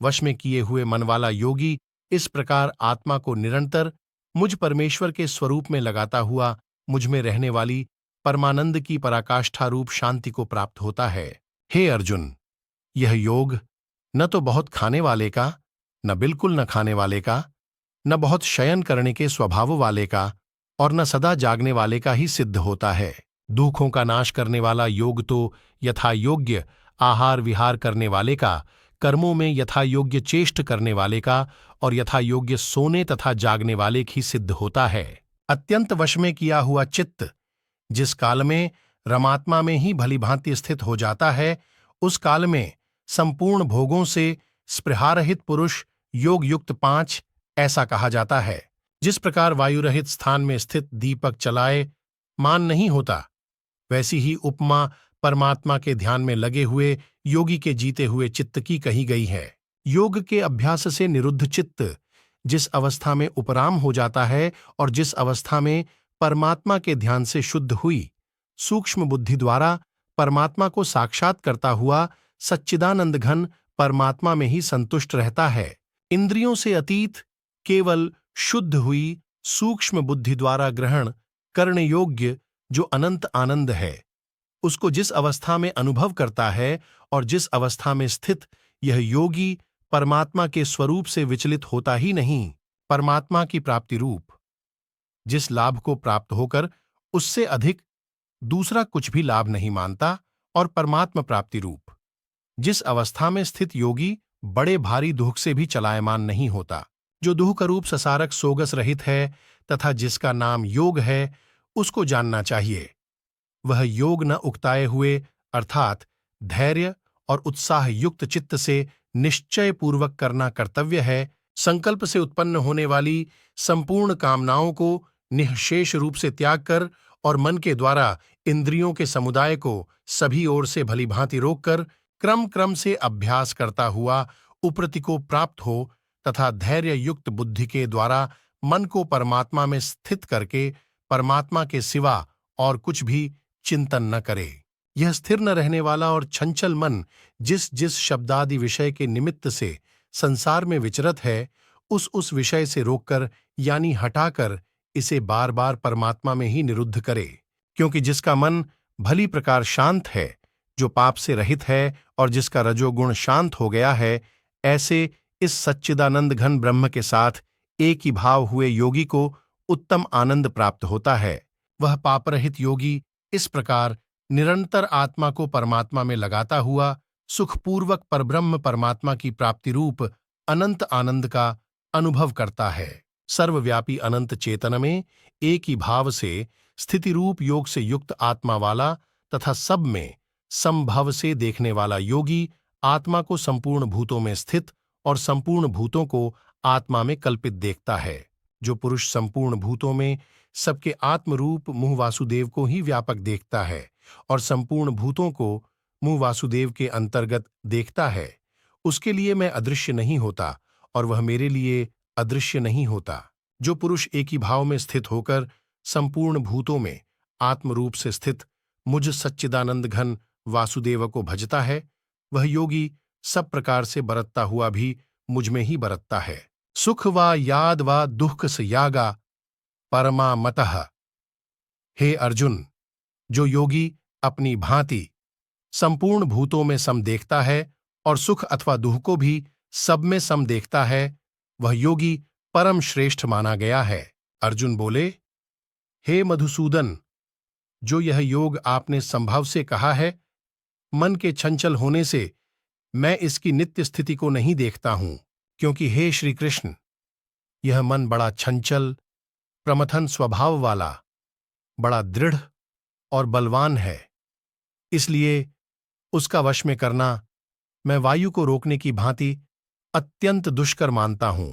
वश में किए हुए मन वाला योगी इस प्रकार आत्मा को निरंतर मुझ परमेश्वर के स्वरूप में लगाता हुआ मुझ में रहने वाली परमानंद की पराकाष्ठा रूप शांति को प्राप्त होता है। हे अर्जुन, यह योग न तो बहुत खाने वाले का, न बिल्कुल न खाने वाले का, न बहुत शयन करने के स्वभाव वाले का, और न सदा जागने वाले का ही सिद्ध होता है। दुखों का नाश करने वाला योग तो यथा योग्य आहार विहार करने वाले का, कर्मों में यथा योग्य चेष्ट करने वाले का और यथा योग्य सोने तथा जागने वाले की सिद्ध होता है। अत्यंत वश में किया हुआ चित्त जिस काल में रमात्मा में ही भलीभांति स्थित हो जाता है, उस काल में संपूर्ण भोगों से स्पृहारहित पुरुष योग युक्त 5 ऐसा कहा जाता है। जिस प्रकार वायुरहित स्थान में स्थित दीपक चलाए मान नहीं होता, वैसी ही उपमा परमात्मा के ध्यान में लगे हुए योगी के जीते हुए चित्त की कही गई है। योग के अभ्यास से निरुद्ध चित्त जिस अवस्था में उपराम हो जाता है और जिस अवस्था में परमात्मा के ध्यान से शुद्ध हुई सूक्ष्म बुद्धि द्वारा परमात्मा को साक्षात करता हुआ सच्चिदानंद घन परमात्मा में ही संतुष्ट रहता है, इंद्रियों से अतीत केवल शुद्ध हुई सूक्ष्म बुद्धि द्वारा ग्रहण करने योग्य जो अनंत आनंद है, उसको जिस अवस्था में अनुभव करता है और जिस अवस्था में स्थित यह योगी परमात्मा के स्वरूप से विचलित होता ही नहीं, परमात्मा की प्राप्ति रूप जिस लाभ को प्राप्त होकर उससे अधिक दूसरा कुछ भी लाभ नहीं मानता, और परमात्मा प्राप्ति रूप जिस अवस्था में स्थित योगी बड़े भारी दुख से भी चलायमान नहीं होता, जो दुख रूप ससारक सोगस रहित है तथा जिसका नाम योग है, उसको जानना चाहिए। वह योग न उकताए हुए अर्थात धैर्य और उत्साह युक्त चित्त से निश्चय पूर्वक करना कर्तव्य है। संकल्प से उत्पन्न होने वाली संपूर्ण कामनाओं को निःशेष रूप से त्याग कर और मन के द्वारा इंद्रियों के समुदाय को सभी ओर से भलीभांति रोककर क्रम क्रम से अभ्यास करता हुआ उपरति को प्राप्त हो तथा धैर्य युक्त बुद्धि के द्वारा मन को परमात्मा में स्थित करके परमात्मा के सिवा और कुछ भी चिंतन न करे। यह स्थिर न रहने वाला और चंचल मन जिस जिस शब्दादि विषय के निमित्त से संसार में विचरत है, उस विषय से रोककर यानी हटाकर इसे बार बार परमात्मा में ही निरुद्ध करे। क्योंकि जिसका मन भली प्रकार शांत है, जो पाप से रहित है और जिसका रजोगुण शांत हो गया है, ऐसे इस सच्चिदानंद घन ब्रह्म के साथ एक ही भाव हुए योगी को उत्तम आनंद प्राप्त होता है। वह पापरहित योगी इस प्रकार निरंतर आत्मा को परमात्मा में लगाता हुआ सुखपूर्वक परब्रह्म परमात्मा की प्राप्ति रूप अनंत आनंद का अनुभव करता है। सर्वव्यापी अनंत चेतन में एक ही भाव से स्थिति रूप योग से युक्त आत्मा वाला तथा सब में समभाव से देखने वाला योगी आत्मा को संपूर्ण भूतों में स्थित और संपूर्ण भूतों को आत्मा में कल्पित देखता है। जो पुरुष संपूर्ण भूतों में सबके आत्मरूप मुँह वासुदेव को ही व्यापक देखता है और संपूर्ण भूतों को मुँह वासुदेव के अंतर्गत देखता है, उसके लिए मैं अदृश्य नहीं होता और वह मेरे लिए अदृश्य नहीं होता। जो पुरुष एक ही भाव में स्थित होकर संपूर्ण भूतों में आत्मरूप से स्थित मुझ सच्चिदानंद घन वासुदेव को भजता है, वह योगी सब प्रकार से बरतता हुआ भी मुझ में ही बरतता है। सुख वा याद वा दुख स यागा परमा मतः। हे अर्जुन, जो योगी अपनी भांति संपूर्ण भूतों में सम देखता है और सुख अथवा दुख को भी सब में सम देखता है, वह योगी परम श्रेष्ठ माना गया है। अर्जुन बोले, हे मधुसूदन, जो यह योग आपने संभव से कहा है, मन के चंचल होने से मैं इसकी नित्य स्थिति को नहीं देखता हूं, क्योंकि हे श्री कृष्ण, यह मन बड़ा चंचल प्रमथन स्वभाव वाला, बड़ा दृढ़ और बलवान है, इसलिए उसका वश में करना मैं वायु को रोकने की भांति अत्यंत दुष्कर मानता हूं।